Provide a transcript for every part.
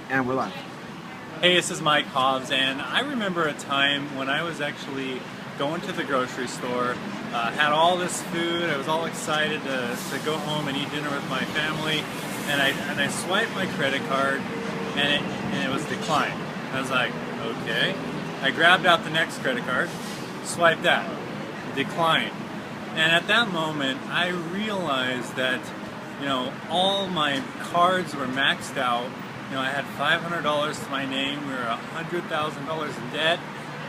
And we're live. Hey, this is Mike Hobbs, and I remember a time when I was actually going to the grocery store, had all this food, I was all excited to go home and eat dinner with my family, and I swiped my credit card, and it was declined. I was like, okay. I grabbed out the next credit card, swiped that, declined. And at that moment, I realized that, all my cards were maxed out. I had $500 to my name, we were $100,000 in debt,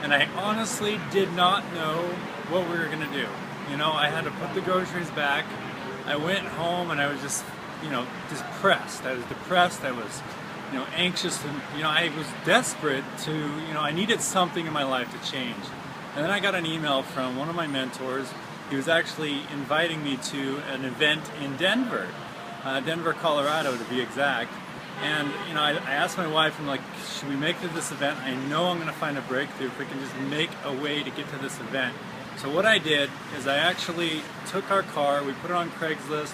and I honestly did not know what we were going to do. I had to put the groceries back. I went home and I was just, depressed. I was depressed, I was, anxious, and, I was desperate to, I needed something in my life to change. And then I got an email from one of my mentors. He was actually inviting me to an event in Denver, Colorado to be exact. And I asked my wife, I'm like, should we make it to this event? I know I'm going to find a breakthrough if we can just make a way to get to this event. So what I did is I actually took our car, we put it on Craigslist,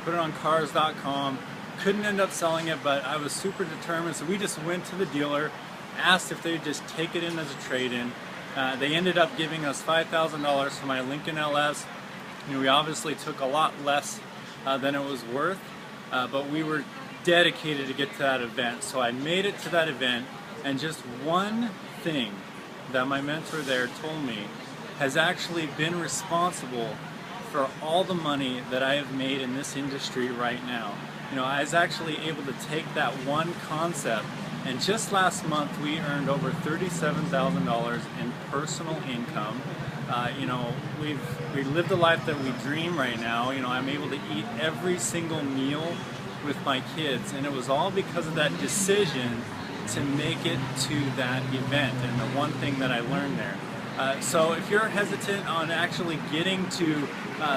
put it on cars.com, couldn't end up selling it, but I was super determined, so we just went to the dealer, asked if they'd just take it in as a trade-in. They ended up giving us $5,000 for my Lincoln LS. We obviously took a lot less than it was worth, but we were dedicated to get to that event. So I made it to that event, and just one thing that my mentor there told me has actually been responsible for all the money that I have made in this industry right now. I was actually able to take that one concept, and just last month we earned over $37,000 in personal income. We lived the life that we dream right now. I'm able to eat every single meal with my kids, and it was all because of that decision to make it to that event and the one thing that I learned there. So if you're hesitant on actually getting to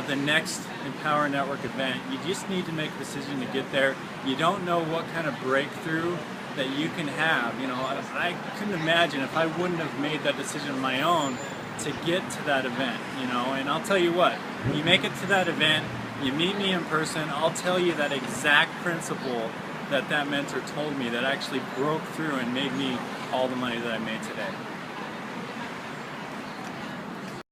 the next Empower Network event, you just need to make a decision to get there. You don't know what kind of breakthrough that you can have. I couldn't imagine if I wouldn't have made that decision on my own to get to that event, and I'll tell you what, you make it to that event, you meet me in person, I'll tell you that exact principle that mentor told me that actually broke through and made me all the money that I made today.